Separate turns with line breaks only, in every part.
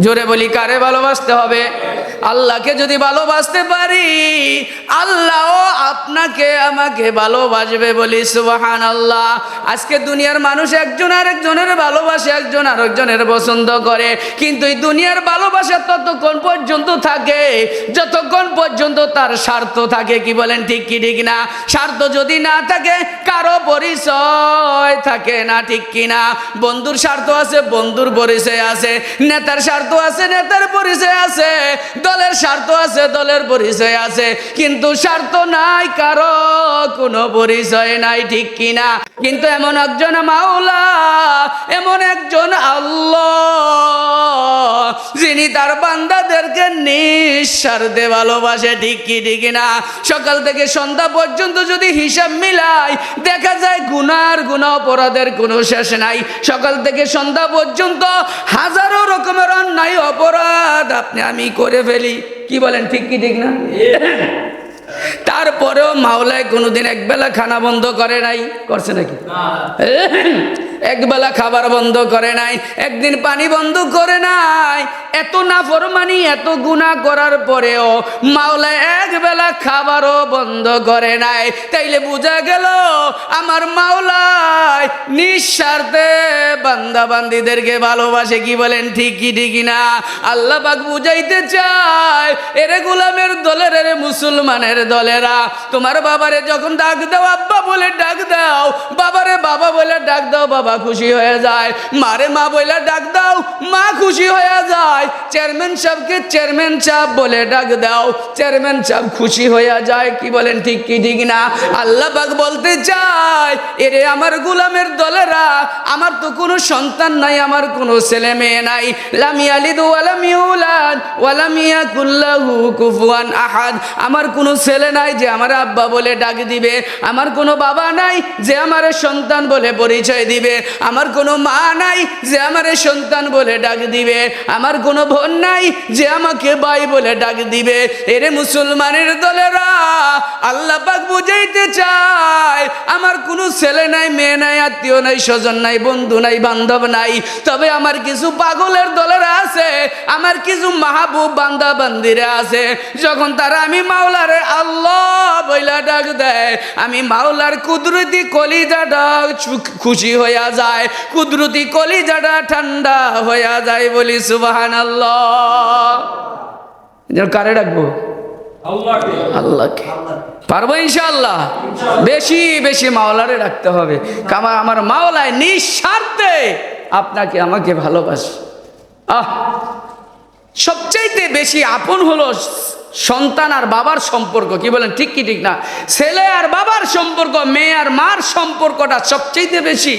জোরে বলি, কারে ভালোবাসতে হবে? আল্লাহকে যদি ভালোবাসতে পারি, আল্লাহও আপনাকে আমাকে ভালোবাসবে, বলি সুবহানাল্লাহ। আজকে দুনিয়ার মানুষ একজন আরেকজনের ভালোবাসে, একজন আরেকজনের পছন্দ করে, কিন্তু এই দুনিয়ার ভালোবাসা ততক্ষণ পর্যন্ত থাকে যতক্ষণ পর্যন্ত তার স্বার্থ থাকে। কি বলেন, ঠিক কি ঠিক না? স্বার্থ যদি না থাকে কারো পরিচয় থাকে না, ঠিক কি না? বন্ধুর স্বার্থ আছে, বন্ধুর পরিচয় আছে, নেতার স্বার্থ আছে, নেতার পরিচয় আছে, দলের স্বার্থ আছে, দলের পরিচয় আছে, কিন্তু স্বার্থ নাই কারো, কোনো পরিচয় নাই, ঠিক কি না? কিন্তু এমন একজন মাওলা, এমন একজন আল্লাহ, যিনি তার বান্দাদেরকে নিঃস্বার্থে ভালোবাসে, ঠিক কি ঠিক না? সকাল থেকে সন্ধ্যা পর্যন্ত যদি হিসাব মিলাই দেখা যায় গুনার গুনাহ অপরাধের কোনো শেষ নাই। সকাল থেকে সন্ধ্যা পর্যন্ত হাজারো রকমের অন্যায় অপরাধ আপনি আমি করে ফেলি। কি বলেন, ঠিক কি ঠিক না? তারপরেও মাওলায় কোনোদিন একবেলা খানা বন্ধ করে নাই, করছে নাকি? একবেলা খাবার বন্ধ করে নাই, একদিন পানি বন্ধ করে নাই। এত নাফরমানি, এত গুনাহ করার পরেও মাওলা একবেলা খাবারও বন্ধ করে নাই। তাইলে বোঝা গেল আমার মাওলায় নিঃস্বার্থে বান্দা বান্দীদেরকে ভালোবাসে। কি বলেন, ঠিক কি ঠিক না? আল্লাহ পাক বুঝাইতে চায়, এরে গোলামের দলের, এরে মুসলমানের দলেরা, তোমার বাবারে যখন ডাক দাও আব্বা বলে ডাক দাও, বাবারে বাবা বলে ডাক দাও, বাবা খুশি হয়ে যায়, মারে মা বলে ডাক দাও, মা খুশি হয়ে যায়, চেয়ারম্যান সাহেবকে চেয়ারম্যান সাহেব বলে ডাক দাও, চেয়ারম্যান সাহেব খুশি হয়ে যায়। কি বলেন, ঠিক কি ঠিক না? আল্লাহ পাক বলতে চায়, এরে আমার গোলামের দলেরা, আমার তো কোনো সন্তান নাই, আমার কোনো ছেলে মেয়ে নাই, লাম ইয়ালিদ ওয়া লাম ইউলাদ ওয়া লাম ইয়াকুল লাহু কুফুয়ান আহাদ, আমার কোনো ছেলে নাই যে আমার আব্বা বলে ডাক দিবে, আমার কোনো বাবা নাই যে আমার সন্তান বলে পরিচয় দিবে, আমার কোনো মা নাই যে আমার সন্তান বলে ডাক দিবে, আমার কোনো বোন নাই যে আমাকে ভাই বলে ডাক দিবে। এরে মুসলমানের দলেরা, আল্লাহ পাক বুঝাইতে চায়, আমার কোনো ছেলে নাই, মেয়ে নাই, আত্মীয় নাই, স্বজন নাই, বন্ধু নাই, বান্ধব নাই, তবে আমার কিছু পাগলের দলেরা আছে, আমার কিছু মাহবুব বান্দা বান্দিরা আছে। যখন তারা আমি মাওলারে আল্লাহ বইলা ডাক দেয়, আমি মাওলার কুদরতি কলিজাটা খুশি হইয়া যায়, কুদরতি কলিজাটা ঠান্ডা হইয়া যায়, বলি সুবহানাল্লাহ। কারে ডাকবো? আল্লাহকে। পারবো ইনশাআল্লাহ? বেশি বেশি মাওলারে ডাকতে হবে। আমার মাওলায় নিঃস্বার্থে আপনাকে আমাকে ভালোবাসে। সবচাইতে বেশি আপন হলো সন্তান আর বাবার সম্পর্ক। কি বলেন, ঠিক কি ঠিক না? ছেলে আর বাবার সম্পর্ক, মেয়ে আর মার সম্পর্কটা সবচাইতে বেশি।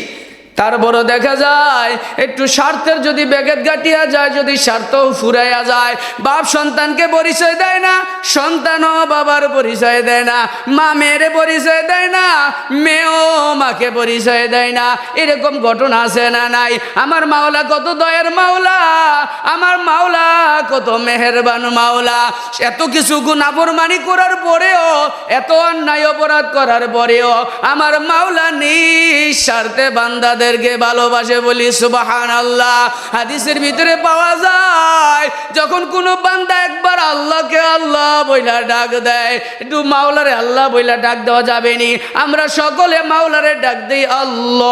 তারপরে দেখা যায় একটু স্বার্থের যদি ব্যাঘাত ঘটিয়া যায়, যদি স্বার্থ ফুরাইয়া যায়, বাপ সন্তানকে পরিচয় দেয় না, সন্তানও বাবার পরিচয় দেয় না, মা মেয়েরে পরিচয় দেয় না, মেয়েও মাকে পরিচয় দেয় না। এরকম ঘটনা আছে না নাই? আমার মাওলা কত দয়ার মাওলা, আমার মাওলা কত মেহেরবান মাওলা। এত কিছু গুনাহফরমানি করার পরেও, এত অন্যায় অপরাধ করার পরেও আমার মাওলা নিঃস্বার্থে বান্দাদেরকে ভালোবাসে, বলি সুবহানাল্লাহ। হাদিসের ভিতরে পাওয়া যায়, যখন কোনো বান্দা একবার আল্লাহকে আল্লাহ বইলা ডাক দেয়, একটু মাওলারে আল্লাহ বইলা ডাক দেওয়া যাবে নি? আমরা সকলে মাওলারে ডাক দেই আল্লাহ,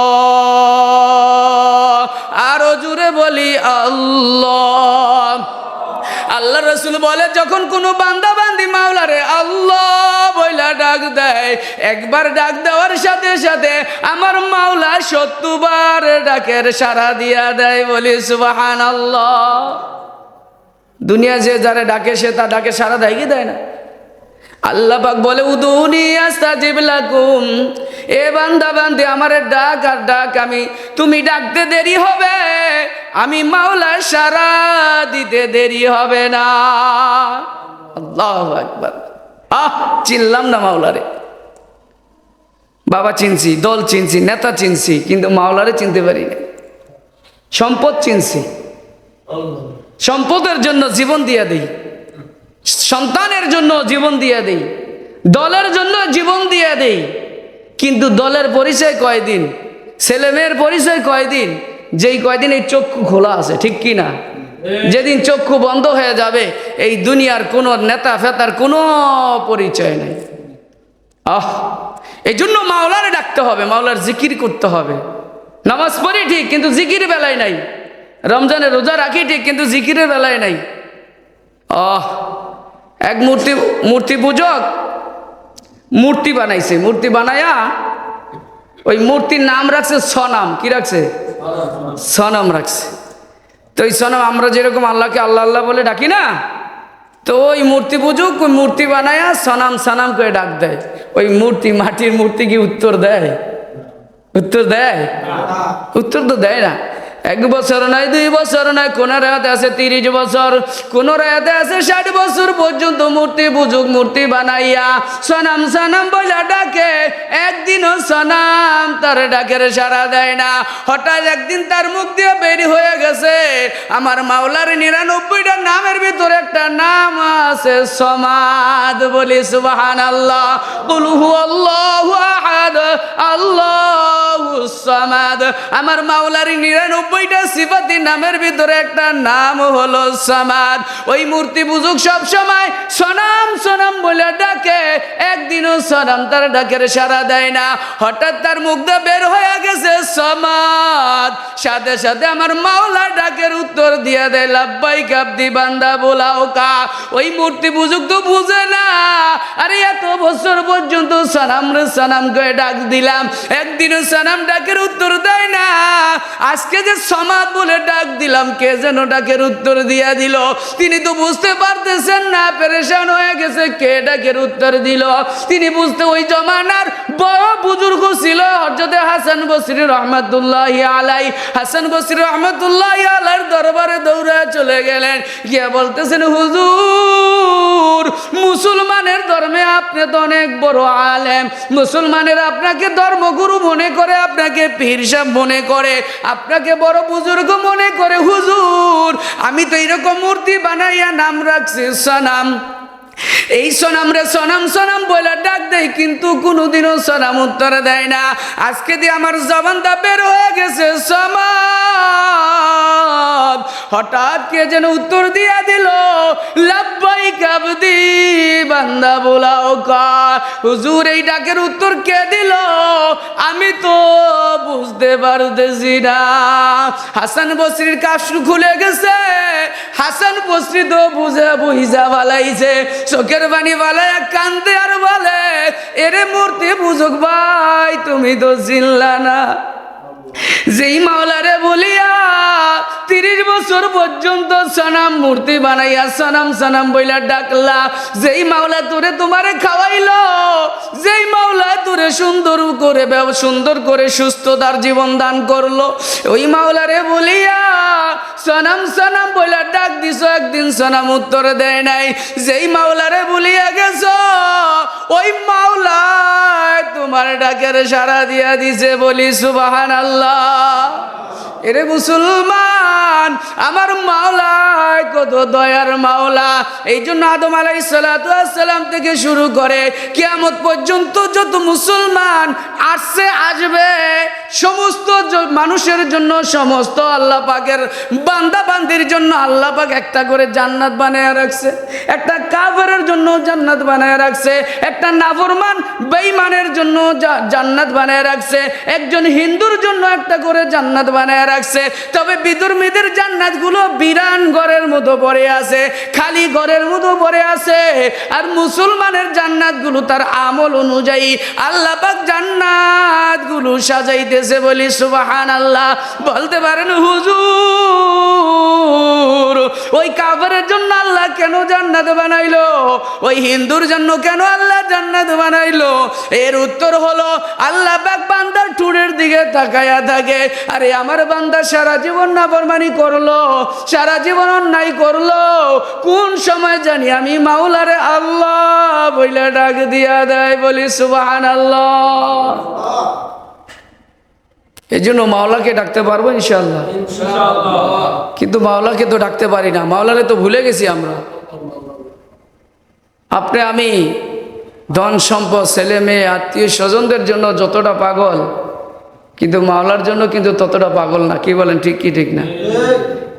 আরো জোরে বলি আল্লাহ। আল্লাহ রসুল বলে, যখন কোনো বান্দা বান্দি মাওলারে আল্লাহ বইলা ডাক দেয়, একবার ডাক দেওয়ার সাথে সাথে আমার মাওলা 70 বার ডাকের সাড়া দিয়া দেয়, বলি সুবহানাল্লাহ। দুনিয়া যে যারা ডাকে সে তার ডাকে সাড়া দেয় কি দেয় না? আল্লাহ পাক বলে, উদুনি আস্তাজিব লাকুম, এ বান্দা বান্দি আমারে ডাক আর ডাক, আমি তুমি ডাকতে দেরি হবে, আমি মাওলা সাড়া দিতে দেরি হবে না। আল্লাহু আকবার। চিনলাম না মাওলারে। বাবা চিনছি, দল চিনছি, নেতা চিনছি, কিন্তু মাওলারে চিনতে পারি না। সম্পদ চিনছি, সম্পদের জন্য জীবন দিয়ে দেই, সন্তানের জন্য জীবন দিয়ে দেই, দলের জন্য জীবন দিয়ে দেই, কিন্তু দলের পরিচয় কয়দিন, ছেলে মেয়ের পরিচয় কয়দিন, যেই কয়দিন এই চক্ষু খোলা আছে, ঠিক কি না? যেদিন চক্ষু বন্ধ হয়ে যাবে এই দুনিয়ার কোনো নেতা ফেতার কোনো পরিচয় নেই। এই জন্য মাওলারে ডাকতে হবে, মাওলার জিকির করতে হবে। নামাজ পড়ি ঠিক, কিন্তু জিকির বেলায় নাই। রমজানে রোজা রাখি ঠিক, কিন্তু জিকিরের বেলায় নাই। এক মূর্তি পূজক মূর্তি বানাইছে, মূর্তি বানায়া ওই মূর্তির নাম রাখছে সনাম। কি রাখছে? সনাম রাখছে। তো ওই সনাম, আমরা যেরকম আল্লাহকে আল্লাহ আল্লাহ বলে ডাকি না, তো ওই মূর্তি পূজক ওই মূর্তি বানায়া সনাম সনাম করে ডাক দেয়। ওই মূর্তি, মাটির মূর্তি কি উত্তর দেয়? উত্তর দেয়? উত্তর তো দেয় না। 1 বছর নয়, 2 বছর নয়, কোন রাতে আছে 30 বছর, কোন রাতে আছে 60 বছর পর্যন্ত মূর্তি পূজক মূর্তি বানাইয়া সনাম সনাম বলে ডাকে। একদিনও সনাম তার ডাকের সাড়া দেয় না। হঠাৎ একদিন তার মুখ দিয়ে বেরি হয়ে গেছে, আমার মাওলার 99টা নামের ভিতরে একটা নাম আছে সমাদ। বলি সুবহানাল্লাহ। কুল হুয়াল্লাহু আহাদ আল্লাহুস সামাদ। আমার মাওলার 99টা সিফাতি নামের ভিতরে একটা নাম হলো সামাদ। ওই মূর্তি পূজক সব সময় সনাম সনাম বলে ডাকে, একদিনও সনাম তার ডাকের সাড়া দেয় না। হঠাৎ তার মুখ দিয়ে বের হয়ে গেছে সমাদ, সাথে সাথে আমার মাওলা ডাকের উত্তর দিয়ে দেয় লাব্বাইক আব্দি বান্দা বোলাও কা। ওই মূর্তি পূজক তো বুঝে না, আরে এত বছর পর্যন্ত সনাম রে সনাম করে ডাক দিলাম, একদিনও সনাম ডাকের উত্তর দেয় না। আজকে যে সমাদ বলে ডাক দিলাম, কে যেন ডাকের উত্তর দিয়া দিল। তিনি তো বুঝতে পারতেছেন না, পেরেশান হয়ে গেছে কে ডাকের উত্তর দিল। তিনি বুঝতে, ওই জমানার বড় বুজুর্গ ছিল হযরত হাসান বসরি রহমাতুল্লাহি আলাই। হাসান বসরি রহমাতুল্লাহি আলাইহির দরবারে দৌড়ে চলে গেলেন, গিয়ে বলতেছেন হুজুর, মুসলমানের ধর্মে আপনি তো অনেক বড় আলেম, মুসলমানের আপনাকে ধর্মগুরু মনে করে, আপনাকে পীর সাহেব মনে করে, আপনাকে বড় বুজুর্গ মনে করে। হুজুর, আমি তো এরকম মূর্তি বানাইয়া নাম রাখছি সনাম। এই সনাম রে সনাম সনাম বলে ডাক দেয়, কিন্তু কোনোদিনও সনাম উত্তর দেয় না। আজকে দিয়ে আমার জবানটা বের হয়ে গেছে সমাদ। হঠাৎ কে যেন উত্তর দিয়া দিল লাব্বাইক আবদি বান্দা বোলাও কা। হুজুর, এই ডাকের উত্তর কে দিল আমি তো বুঝতে পারতেছি না। হাসান বসরির কাশু খুলে গেছে। হাসান বসরি তো বুঝা বালাইছে, চোখের বাণী বালায় কান্দে আর বলে, এরে মূর্তি পূজক ভাই, তুমি তো চিনলা না, যেই মাওলারে বলিয়া 30 বছর পর্যন্ত সনাম মূর্তি বানাইয়া সনাম সনাম বইলা ডাকলা, যেই মাওলা তোরে তোমারে খাওয়াইলো, যেই মাওলা তোরে সুন্দর করে সুস্থতার জীবন দান করলো, ওই মাওলারে বলিয়া সনাম সনাম বইলা ডাক দিছো, একদিন সনাম উত্তর দেয় নাই। যেই মাওলারে বলিয়া গেছো, ওই মাওলা তোমার ডাকের সাড়া দিয়া দিছে। বলি সুবহানাল্লাহ। এরে মুসলমান, আমার মাওলা কত দয়ার মাওলা। এই জন্য আদম আলাইহিস সালাতু ওয়াস সালাম থেকে শুরু করে কিয়ামত পর্যন্ত যত মুসলমান আসবে, সমস্ত মানুষের জন্য, সমস্ত আল্লাহ পাকের বান্দা বান্দির জন্য আল্লাহ পাক একটা করে জান্নাত বানায় রাখছে। একটা কাফেরের জন্য জান্নাত বানায় রাখছে, একটা নাফরমান বেঈমানের জন্য জান্নাত বানায় রাখছে, একজন হিন্দুর জন্য একটা করে জান্নাত বানায় রাখছে। তবে বিধর্মীদের জান্নাতগুলো বিরান ঘরের মতো পড়ে আছে, খালি ঘরের মতো পড়ে আছে। আর মুসলমানের জান্নাতগুলো তার আমল অনুযায়ী আল্লাহ পাক জান্নাতগুলো সাজাইতেছে। বলি সুবহানাল্লাহ। বলতে পারেন হুজুর, ওই কাফেরের জন্য আল্লাহ কেন জান্নাত বানাইলো, ওই হিন্দুর জন্য কেন আল্লাহ জান্নাত বানাইলো? এর উত্তর হলো, আল্লাহ পাক বান্দার ঠুঁড়ের দিকে তাকায়া থাকে। আরে আমার বান্দা সারা জীবন নাফরমানি করলো, সারা জীবন অন্যায় করলো, কোন সময় জানি আমি মাওলারে আল্লাহ বইলা ডাক দিয়া দেয়। বলি সুবহানাল্লাহ। এই জন্য মাওলাকে ডাকতে পারবো ইনশাআল্লাহ, কিন্তু মাওলাকে তো ডাকতে পারি না, মাওলারে তো ভুলে গেছি আমরা। আপনি আমি ধন সম্পদ, ছেলে মেয়ে, আত্মীয় স্বজনদের জন্য যতটা পাগল, কিন্তু মাওলার জন্য কিন্তু ততটা পাগল না। কি বলেন, ঠিক কি ঠিক না?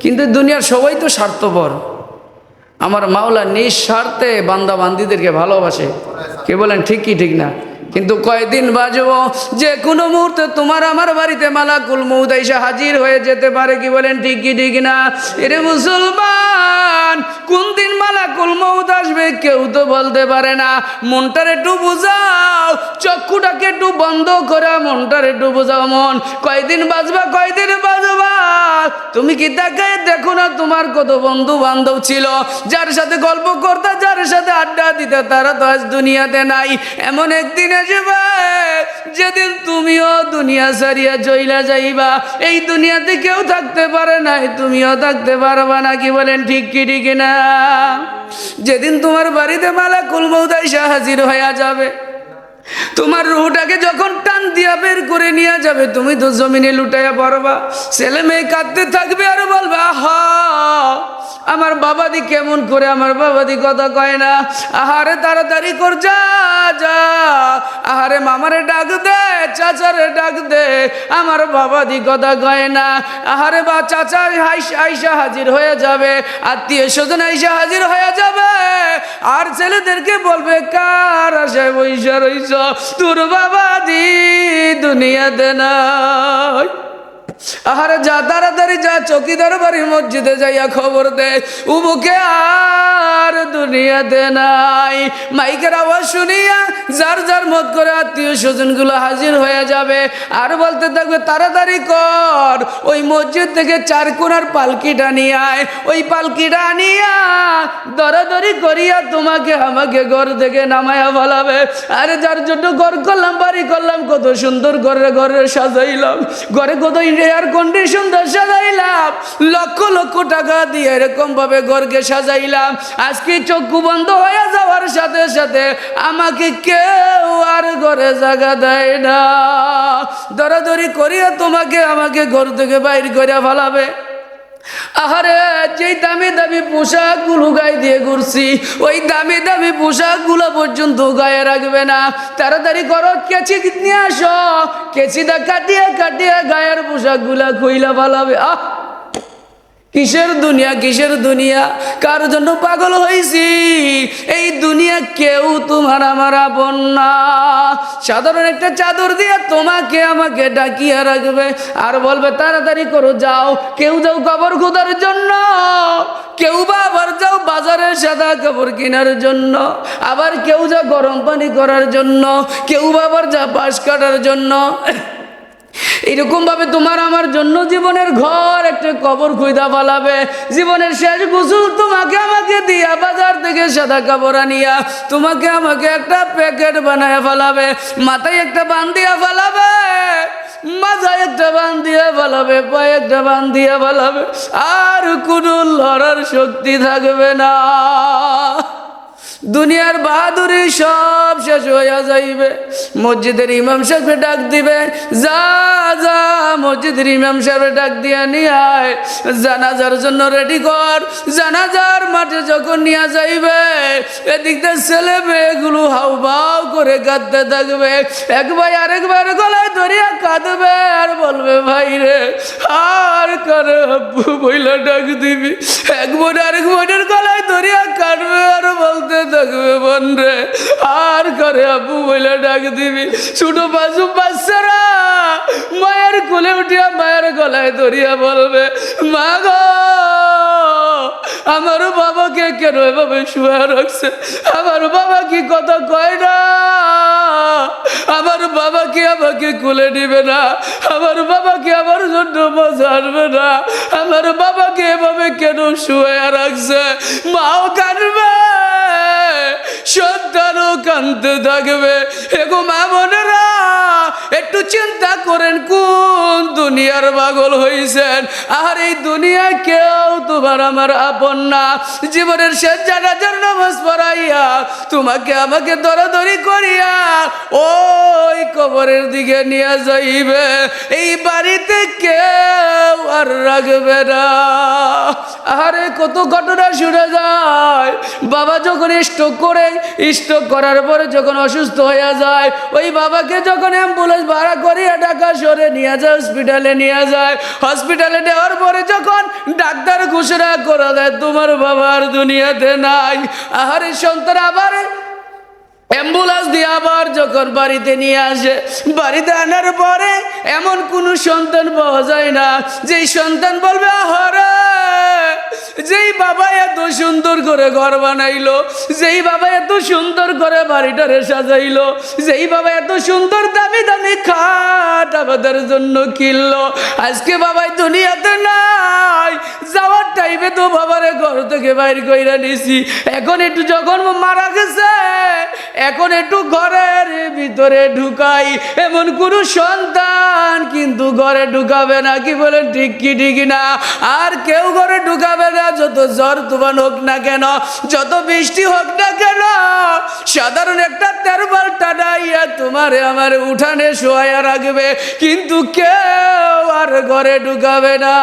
কিন্তু দুনিয়ার সবাই তো স্বার্থপর। আমার মাওলা নিঃস্বার্থে বান্দা বান্দিদেরকে ভালোবাসে। কে বলেন ঠিক কি ঠিক না? কিন্তু কয়দিন বাজবো, যে কোনো মুহূর্তে তোমার আমার বাড়িতে মালাকুল মউত এসে হাজির হয়ে যেতে পারে। কি বলেন ঠিক কি ঠিক না? এরে মুসলমান, কোন দিন মালাকুল মউত আসবে কেউ তো বলতে পারে না। মনটার একটু বুঝাও, চক্ষুটাকে একটু বন্ধ করে মনটার একটু বুঝাও। মন, কয়দিন বাজবা, কয়দিন বাজবা? তুমি কি তাকায় দেখো না তোমার কত বন্ধু বান্ধব ছিল, যার সাথে গল্প করতে, যার সাথে আড্ডা দিতে, তারা তো আজ দুনিয়াতে নাই। এমন একদিন আসবে যেদিন তুমিও দুনিয়া ছাড়িয়া চইলা যাইবা। এই দুনিয়াতে কেউ থাকতে পারে নাই, তুমিও থাকতে পারবা না। কি বলেন ঠিক কি ঠিক না? যেদিন তোমার বাড়িতে মালাকুল মউত এসে হাজির হয়ে যাবে, তোমার রুহটাকে যখন টান দিয়া বের করে নিয়ে যাবে, তুমি তো জমিনে লুটাইয়া পড়বা। ছেলে মেয়ে কাঁদতে থাকবে আর বলবে, আহা আমার বাবাদি কেমন করে, আমার বাবাদি কথা কয় না। আহারে তাড়াতাড়ি কর, যা যা, আহারে মামারে ডাক দে, চাচারে ডাক দে, আমার বাবাদি কথা কয় না। আহারে বা চাচা আইসা হাজির হয়ে যাবে, আত্মীয় স্বজন আইসা হাজির হয়ে যাবে। আর ছেলেদেরকে বলবে, কার আশায় বৈশা রইছ, তোর বাবাদি দুনিয়াতে নাই। আহারে যা তাড়াতাড়ি যা, চৌকিদার বাড়ির মসজিদে যাইয়া খবর দে, উমুকে আর দুনিয়াতে নাই। মাইকের আওয়াজ শুনিয়া যার যার মত করে আত্মীয় স্বজন গুলো হাজির হয়ে যাবে আর বলতে থাকবে, তাড়াতাড়ি কর, ওই মসজিদ থেকে 4 কোণার পালকিটা নিয়ে আয়। ওই পালকিটা নিয়া দরাদরি করিয়া তোমাকে আমাকে ঘর থেকে নামায়া ফেলাবে। আরে যার জন্য ঘর করলাম, বাড়ি করলাম, কত সুন্দর ঘরে সাজাইলাম, ঘরে কত এয়ার কন্ডিশন সাজাইলাম, লক্ষ লক্ষ টাকা দিয়ে এরকম ভাবে ঘরকে সাজাইলাম। আজকে চক্ষু বন্ধ হয়ে যাওয়ার সাথে সাথে আমাকে কেউ আর ঘরে জায়গা দেয় না। দরাদরি করিয়া তোমাকে আমাকে ঘর থেকে বাইর করে ফেলাবে। আহারে যেই দামি দামি পোশাক গুলো গায়ে দিয়ে ঘুরছি, ওই দামি দামি পোশাক গুলো পর্যন্ত গায়ে রাখবে না। তাড়াতাড়ি করো, কেচি নিয়ে আসো, কেচিটা কাটিয়ে কাটিয়ে গায়ের পোশাক গুলা খুইলা ফেলাবে। কিসের দুনিয়া, কিসের দুনিয়া, কার জন্য পাগল হয়েছি? এই দুনিয়া কেউ তোমার আমার আপন না। সাধারণ একটা চাদর দিয়ে তোমাকে আমাকে ডাকিয়ে রাখবে আর বলবে, তাড়াতাড়ি করো, যাও। কেউ যাও কবর খোদার জন্য, কেউ বা আবার যাও বাজারে সাদা কাপড় কেনার জন্য, আবার কেউ যা গরম পানি করার জন্য, কেউ বা আবার যা পাশ কাটার জন্য। এইরকম ভাবে তোমার আমার জন্য জীবনের ঘর একটা কবর খুঁজা ফেলাবে। জীবনের শেষ গোসল তোমাকে আমাকে দিয়া বাজার থেকে সাদা কাপড় আনিয়া তোমাকে আমাকে একটা প্যাকেট বানায় ফেলাবে, মাথায় একটা বান দিয়া ফেলাবে, মাথায় একটা বান দিয়ে ফেলাবে, পায়ে একটা বান দিয়ে ফেলাবে, আর কোনো লড়ার শক্তি থাকবে না। দুনিয়ার বাহাদুরি সব শেষ হইয়া যাইবে। মসজিদের ইমাম সাহেব ডাক দিবে, যা যা মসজিদের ইমাম সাহেব ডাক দিয়া নিয়ে আয়, জানাজার জন্য রেডি কর। জানাজার মাঠে যখন নিয়ে যাইবে, এদিক দিয়ে ছেলে মেয়েগুলো হাউ বাউ করে কাঁদতে থাকবে। এক ভাই আরেকবার গলায় ধরিয়া কাঁদবে আর বলবে, ভাই রে আর করে আব্বু বইলা ডাক দিবি। এক বোন আরেক বোনের গলায় ধরিয়া কাঁদবে আর বলতে থাকবে, বোন রে আর করে আব্বু বইলা ডাক দিবি। ছোট বাচ্চারা মায়ের কোলে উঠিয়া মায়ের গলায় ধরিয়া বলবে, মা গো আমার বাবাকে কেন এভাবে শুয়ে রাখছে, আমার বাবা কি কথা কয় না, আমার বাবা কি আমাকে কোলে নিবে না, আমার বাবা কি আমার জন্য মজা আসবে না, আমার বাবাকে এভাবে কেন শুয়ে রাখছে। মাও কাঁদবে, সন্তানও কাঁদতে থাকবে। এগো মা বোনেরা, একটু চিন্তা করেন কোন দুনিয়ার পাগল হইছেন। আর এই দুনিয়ায় কেউ তোমার আমার আপন না। জীবনের শেষ জানাজার নামাজ পড়াইয়া তোমাকে আমাকে দরাদরি করিয়া ওই কবরের দিকে নিয়ে যাইবে। এই বাড়িতে কেউ আর রাখবে না। আরে কত ঘটনা শুনে যায়। বাবা যখন স্ট্রোক করার পরে যখন অসুস্থ হয়ে যায়, ওই বাবাকে যখন অ্যাম্বুলেন্স ভাড়া করিয়া ঢাকা শহরে নিয়ে যায় হসপিটালে হসপিটালে নিয়ে যায়। হসপিটালে নেওয়ার পরে যখন ডাক্তার ঘোষণা করে দেয় তোমার বাবা আর দুনিয়াতে নাই, আহারে সন্তান আবার অ্যাম্বুলেন্স দিয়ে আবার যখন বাড়িতে নিয়ে আসে, বাড়িতে আনার পরে এমন কোনো সন্তান পাওয়া যায় না যেই সন্তান বলবে আহারে যেই বাবা এত সুন্দর করে ঘর বানাইলো, যেই বাবা এত সুন্দর করে বাড়িটারে সাজাইলো, যেই বাবা এত সুন্দর দামি দামি খাট আমাদের জন্য কিনলো, আজকে বাবাই দুনিয়াতে নাই। যাওয়ার টাইমে তো বাবারে ঘর থেকে বাইর কইরা নিছি, এখন একটু যখন মারা গেছে এখন একটু ঘরের ভিতরে ঢুকাই, এমন কোন সন্তান কিন্তু ঘরে ঢুকাবে না। কি বলেন ঠিক কি ঠিক না? আর কেউ ঘরে ঢুকাবে না, যত ঝড় তুফান হোক না কেন, যত বৃষ্টি হোক না কেন, সাধারণ একটা তেরবাল টানাইয়া তোমারে আমার উঠানে শোয়া রাখবে, কিন্তু কেউ আর ঘরে ঢুকাবে না।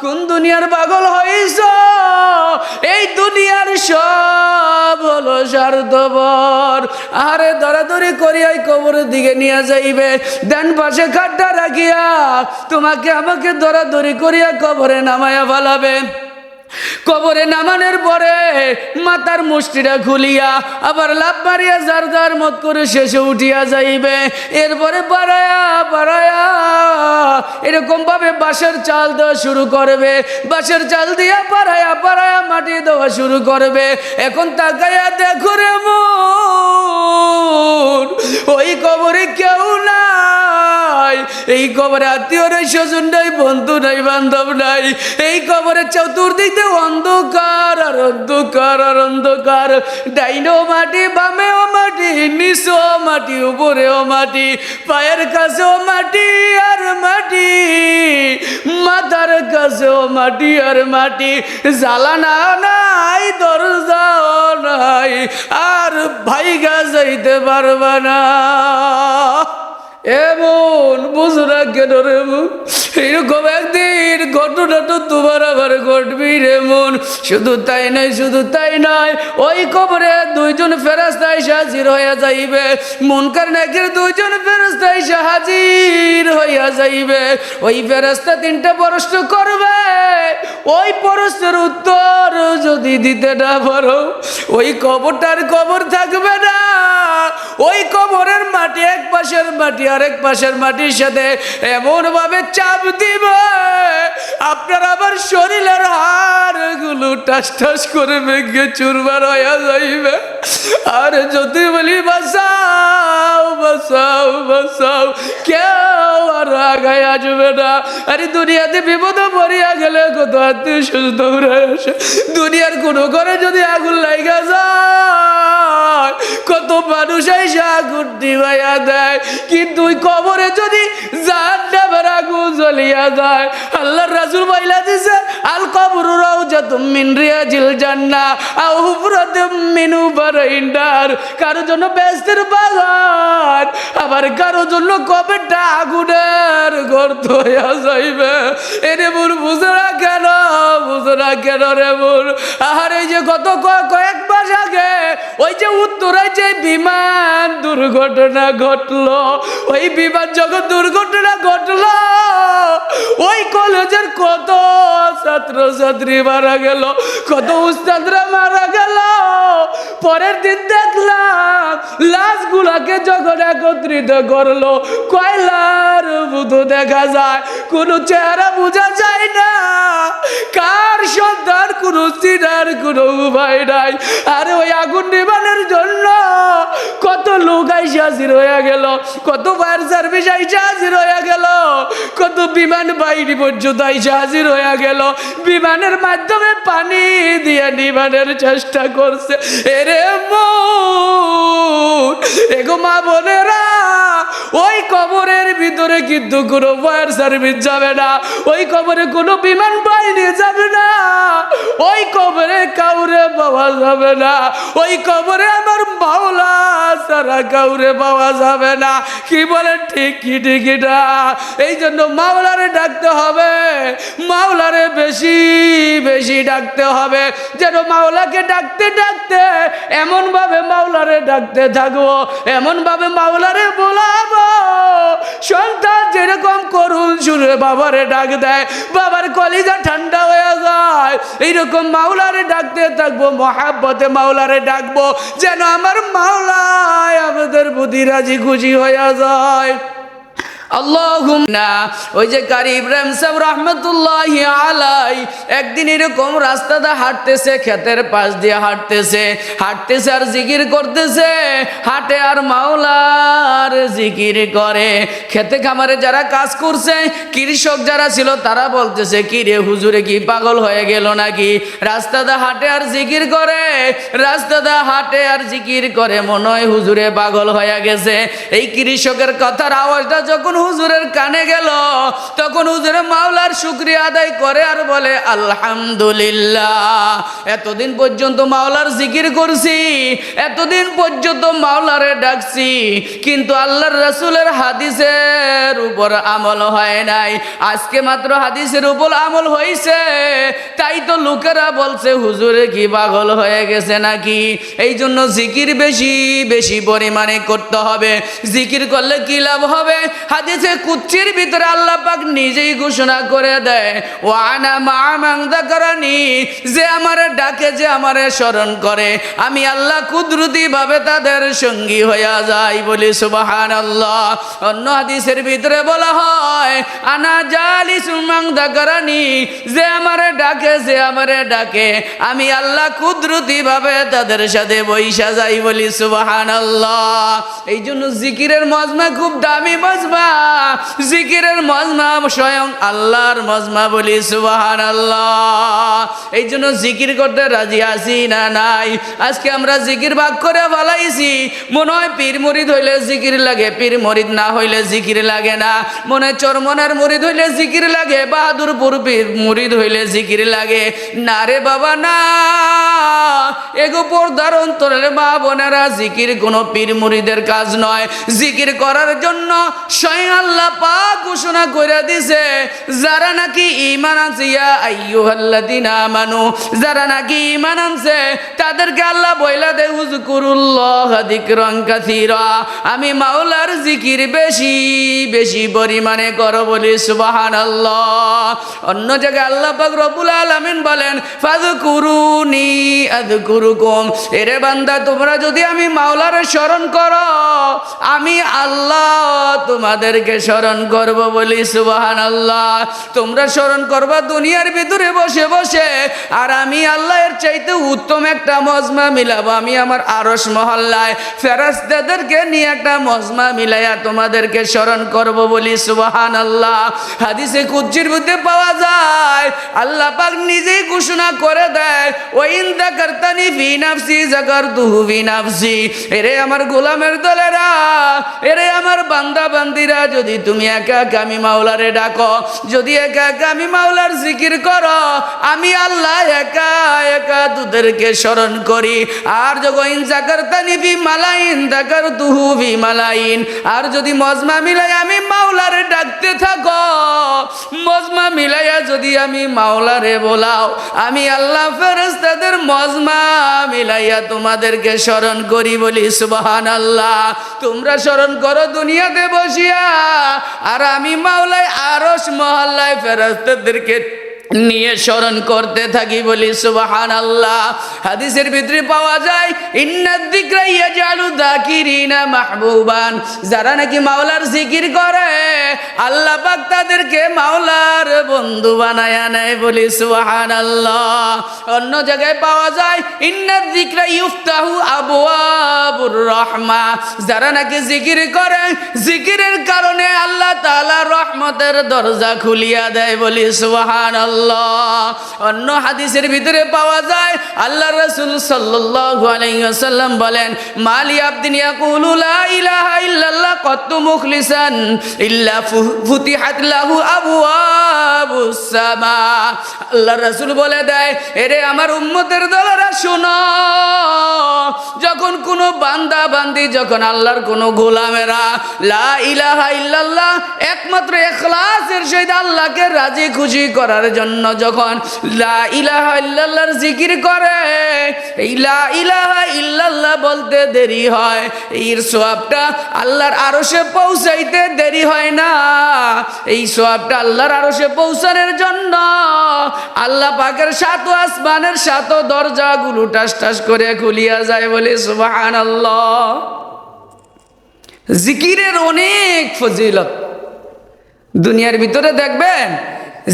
কোন দুনিয়ার পাগল হইছ? এই দুনিয়ার সব হলো স্বার্থপর। আরে দরাদরি করিয়াই কবরের দিকে নিয়ে যাইবে, ডান পাশে খাটটা রাখিয়া তোমাকে আমাকে দরাদরি করিয়া কবরে নামায়া ফেলাবে। কবরে নামানোর পরে মাথার মুষ্টিটা খুলিয়া আবার লাভ মারিয়া যার যার মত করে শেষে উঠিয়া যাইবে। এরপরে পাড়ায়া পাড়ায়া এরকম ভাবে বাঁশের চাল দেওয়া শুরু করবে, বাঁশের চাল দিয়া পাড়ায়া পাড়ায়া মাটি দেওয়া শুরু করবে। এখন তাকাইয়া দেখো রে মন, ওই কবরে কেউ নাই, এই কবরে আত্মীয় নাই, স্বজন নাই, বন্ধু নাই, বান্ধব নাই। এই কবরে চতুর্দিকে অন্ধকার আর অন্ধকার আর অন্ধকার, ডাইনেও মাটি, বামেও মাটি, নিচেও মাটি, উপরেও মাটি, পায়ের কাছেও মাটি আর মাটি, মাথার কাছেও মাটি আর মাটি, জ্বালানা নাই, দরজাও নাই, আর ভাইগা যাইতে পারবা না। এমন বুঝরা কেন রে মন? এরকম একদিন ঘটনা তো তোমার আবার ঘটবি রে মন। শুধু তাই নয়, শুধু তাই নয়, ওই কবরে দুইজন ফেরেশতা এসে হাজির হইয়া যাইবে। মুনকার নাকির দুইজন ফেরেশতা এসে হাজির হইয়া যাইবে। ওই ফেরেশতা তিনটা প্রশ্ন করবে, ওই প্রশ্নের উত্তর যদি দিতে না পারো ওই কবরটার কবর থাকবে না। ওই কবরের মাটি এক পাশের মাটি আরেক পাশের মাটির সাথে এমন ভাবে চাপ দিবে আপনার আবার শরীরের হাড় গুলো টাস টাস করে ভেঙে চুরমার হইয়া যাইবে। আর যদি বলি বাঁচাও বাঁচাও বাঁচাও, কেউ আর আগায় আসবে না। আরে দুনিয়াতে বিপদে পড়িয়া গেলে কত আত্মীয় স্বজন দৌড়ায় আসে। দুনিয়ার কোনো ঘরে যদি আগুন লাগা যায় কত মানুষ এসে আগুন নিভাইয়া দেয়, কিন্তু ওই কবরে যদি জাহান্নামের আগুন জ্বলিয়া যায়, আল্লাহর রাসূল বইলা দিছে আল কবরু রাউজাতুম মিন রিয়াজিল জান্নাহ আও হুফরাতুম মিন হুফারাইন নার। কারো জন্য বেহেশতের বাগান, আবার কারো জন্য কবরটা আগুনের গর্ত হইয়া যাইবে। এরে মোর বুঝো না কেন, বুঝো না কেন রে মোর? আর এই যে গত কয়েক মাস আগে ওই যে উত্তরায় যে বিমান দুর্ঘটনা ঘটলো, ওই বিমান যখন দুর্ঘটনা ঘটলো ওই কলেজের কত ছাত্র ছাত্রী মারা গেল, কত উস্তাদরা মারা গেল। পরের দিন দেখলাম লাশ গুলাকে যখন একত্রিত করলো কয়লার মতো দেখা যায়, কোনো চেহারা বোঝা যায় না, কার সন্তান কোনো চিনার কোনো উপায় নাই। আর ওই আগুন নিবানোর জন্য কত লোক আইসে হাজির হয়ে গেল, কত ফায়ার সার্ভিস আইসে হাজির হয়ে গেল, কত বিমান বাহিনী পর্যন্ত আইসে হাজির হয়ে গেল। বিমানের মাধ্যমে পানি দিয়ে নিবানের চেষ্টা করছে। এরে মন, এগো মা বোনেরা, ওই কবরের ভিতরে কিন্তু কোনো ফায়ার সার্ভিস যাবে না, ওই কবরে কোনো বিমান বাহিনী যাবে না, ওই কবরে কাউ কাউরে পাওয়া যাবে না, ওই কবরে আমার মাওলা ছাড়া কাউরে পাওয়া যাবে না। কি বলেন ঠিক কি ঠিক না? এই জন্য মাওলারে ডাকতে হবে, মাওলারে বেশি বেশি ডাকতে হবে, যেন মাওলাকে ডাকতে ডাকতে এমনভাবে মাওলারে ডাকতে থাকবো, এমনভাবে মাওলারে বলাবো সন্তান যেরকম করুণ শুনে বাবারে ডাক দেয়, বাবার কলিজা ঠান্ডা হয়ে যায়। এইরকম মাওলারে ডাকতে থাকবো, মহাব্বতে মাওলারে ডাকবো, যেন আমার মাওলায় আমাদের প্রতি রাজি খুশি হয়ে যায়। আল্লাহুম্মা। ওই যে কারি ইব্রাহিম সাহেব রহমতুল্লাহি আলাই একদিন এরকম রাস্তাটা হাঁটতেছে, ক্ষেতের পাশ দিয়ে হাঁটতেছে হাঁটতেছে আর জিকির করতেছে, হাঁটে আর মাওলার জিকির করে। খেতে খামারে যারা কাজ করছে, কৃষক যারা ছিল তারা বলতেছে, কি রে হুজুরে কি পাগল হয়ে গেল নাকি? রাস্তাটা হাঁটে আর জিকির করে, রাস্তাটা হাঁটে আর জিকির করে, মনে হয় হুজুরে পাগল হয়ে গেছে। এই কৃষকের কথার আওয়াজটা যখন হুজুরের কানে গেল, তখন হুজুরে মাওলার শুকরিয়া আদায় করে আর বলে, আলহামদুলিল্লাহ, এতদিন পর্যন্ত মাওলার জিকির করছি, এতদিন পর্যন্ত মাওলারে ডাকছি, কিন্তু আল্লাহর রাসূলের হাদিসের উপর আমল হয় নাই। আজকে মাত্র হাদিসের উপর আমল হয়েছে, তাই তো লোকেরা বলছে হুজুরে কি পাগল হয়ে গেছে নাকি? এই জন্য জিকির বেশি বেশি পরিমাণে করতে হবে। জিকির করলে কি লাভ হবে? হাদিসে কুদসির ভিতরে আল্লাহ পাক নিজেই ঘোষণা করে দেয়, ওয়ানা মা মান যাকারানি, যে আমারে ডাকে, যে আমারে স্মরণ করে, আমি আল্লাহ কুদরতি ভাবে তাদের সঙ্গী হইয়া যাই। বলি সুবহানাল্লাহ। অন্য হাদিসের ভিতরে বলা হয়, আনা জালিসু মান যাকারানি, যে আমারে ডাকে, যে আমারে ডাকে, আমি আল্লাহ কুদরতি ভাবে তাদের সাথে বইসা যাই। বলি সুবহানাল্লাহ। এই জন্য জিকিরের মজমা খুব দামি মজমা, জিকিরের মজমা স্বয়ং আল্লাহর মজমা। বলি সুবহানাল্লাহ। এই জন্য জিকির করতে রাজি আছি না নাই? আজকে আমরা জিকির ভাগ করে ফেলাইছি। মনে হয় পীর মুরিদ হইলে জিকির লাগে, পীর মুরিদ না হইলে জিকির লাগে না। মনে হয় চরমনার মুরিদ হইলে জিকির লাগে, বাহাদুরপুর পীর মুরিদ হইলে জিকির লাগে। না রে বাবা না, এগো পর্দার অন্তরের মা বোনেরা, জিকির কোনো পীর মুরিদের কাজ নয়। জিকির করার জন্য স্বয়ং আল্লাহ পাক ঘোষণা করে দিছে, যারা নাকি ঈমান আনছে, ইয়া আইয়ুহাল্লাযিনা আমানু, যারা নাকি ঈমান আনছে তাদেরকে আল্লাহ বইলা দেয়, উযকুরুল্লাহ যিকরান কাসীরা, আমি মাওলার জিকির বেশি বেশি পরিমাণে করো। বলি সুবহানাল্লাহ। অন্য জায়গায় আল্লাহ পাক রব্বুল আলামিন বলেন, ফাযকুরুনি আযকুরুকুম, এরে বান্দা তোমরা যদি আমি মাওলার স্মরণ করো, আমি আল্লাহ তোমাদেরকে স্মরণ করব। বলি সুবহানাল্লাহ। তোমরা স্মরণ করবা দুনিয়ার ভিতরে বসে বসে, আর আমি আল্লাহ এর চাইতে উত্তম একটা মজমা মিলাবো। আমি আমার আরশ মহল্লায় ফেরেশতাদেরকে নিয়ে একটা মজমা মিলাইয়া তোমাদেরকে স্মরণ করব। বলি সুবহানাল্লাহ। হাদিসে কুদসির মধ্যে পাওয়া যায়, আল্লাহ পাক নিজেই ঘোষণা করে দেয়, ওয়াইন যাকারতানি ফি নাফসি যাকারতুহু ফি নাফসি, এরে আমার গোলামের দলেরা, এরে আমার বান্দা বান্দিরা, যদি তুমি একা একা আমি মাওলারে ডাকো, যদি একা একা আমি মাওলার জিকির করো, আমি আল্লাহ একা একা তোদেরকে স্মরণ করি। আর যখন যাকারতানি ফি মালাইন যাকারতুহু ফি মালাইন, আর যদি মজমা মিলাই আমি মাওলারে ডাকতে থাকো, মজমা মিলাইয়া যদি আমি মাওলারে বলাও, আমি আল্লাহ ফেরেশতাদের মজমা মিলাইয়া তোমাদেরকে স্মরণ করি। বলি সুবহানাল্লাহ। তোমরা স্মরণ করো দুনিয়াতে বসিয়া, আর আমি মাওলায় আরশ মহল্লায় ফেরেশতাদেরকে নিয়ে স্মরণ করতে থাকি। বলি সুবহানাল্লাহ। হাদিসের ভিতরে পাওয়া যায়, ইন্নাদ যিকরা ইয়াজআলু যাকিরিনা মাহবুবান, যারা নাকি মাওলার জিকির করে আল্লাহ পাক তাদেরকে মাওলার বন্ধু বানায় নেয়। বলি সুবহানাল্লাহ। অন্য জায়গায় পাওয়া যায়, ইন্নাদ যিকরা ইফতাহু আবওয়াবুর রাহমা, যারা নাকি জিকির করে জিকিরের কারণে আল্লাহ তাআলা রহমতের দরজা খুলিয়া দেয়। বলি সুবহানাল্লাহ। সুবহানাল্লাহ। অন্য হাদিসের ভিতরে পাওয়া যায় আল্লাহ রাসূল সাল্লাল্লাহু আলাইহি ওয়াসাল্লাম বলেন, মালি আবদিন ইয়াকুলু লা ইলাহা ইল্লাল্লাহ কাত্তু মুখলিসান ইল্লা ফুতিহাত লাহু আবওয়াবুস সামা। আল্লাহ রাসূল বলে দেয়, এরে আমার উম্মতের দলেরা শোনো, যখন কোনো বান্দা বান্দি, যখন আল্লাহর কোনো গোলামেরা লা ইলাহা ইল্লাল্লাহ একমাত্র ইখলাসের সহিত আল্লাহকে রাজি খুশি করার জন্য যখন লা ইলাহা ইল্লাল্লাহর জিকির করে, এই লা ইলাহা ইল্লাল্লাহ বলতে দেরি হয়, এর সওয়াবটা আল্লাহর আরশে পৌঁছাইতে দেরি হয় না। এই সওয়াবটা আল্লাহর আরশে পৌঁছানোর জন্য আল্লাহ পাকের সাত আসমানের সাত দরজাগুলো টাস টাস করে খুলিয়া যায়, বলে সুবহানাল্লাহ। জিকিরের অনেক ফজিলত দুনিয়ার ভিতরে দেখবেন,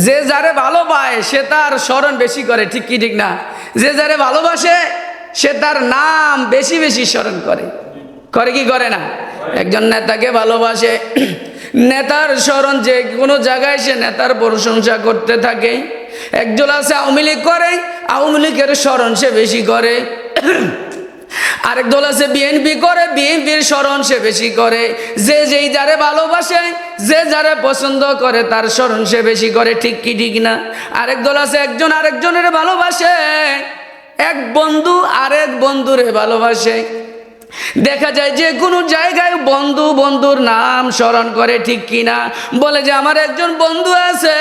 যে যারে ভালোবাসে সে তার স্মরণ বেশি করে, ঠিক কি ঠিক না? যে যারে ভালোবাসে সে তার নাম বেশি বেশি স্মরণ করে, করে কি করে না? একজন নেতাকে ভালোবাসে, নেতার স্মরণ যে কোনো জায়গায় সে নেতার প্রশংসা করতে থাকে। একজন আছে আওয়ামী লীগ করে, আওয়ামী লীগের স্মরণ সে বেশি করে। আরেক দল আছে বিএনপি করে, বিএনপির স্মরণ সে বেশি করে। যে যেই যারে ভালোবাসে, যে যারে পছন্দ করে তার স্মরণ সে বেশি করে, ঠিক কি ঠিক না? আরেক দল আছে একজন আরেকজনের ভালোবাসে, এক বন্ধু আরেক বন্ধুরে ভালোবাসে। দেখা যায় যে কোনো জায়গায় বন্ধু বন্ধুর নাম স্মরণ করে, ঠিক কিনা? বলে যে আমার একজন বন্ধু আছে,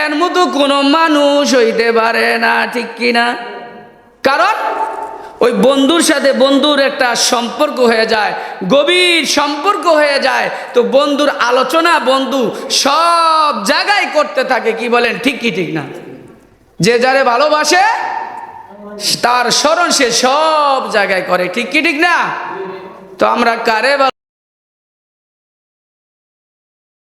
এর মতো কোনো মানুষ হইতে পারে না, ঠিক কিনা? কারণ ওই বন্ধুর সাথে বন্ধুর একটা সম্পর্ক হয়ে যায়, গভীর সম্পর্ক হয়ে যায়। তো বন্ধুর আলোচনা বন্ধু সব জায়গায় করতে থাকে, কি বলেন, ঠিক কি ঠিক না? যে যারে ভালোবাসে তার স্মরণ সে সব জায়গায় করে, ঠিক কি ঠিক না? তো আমরা কারে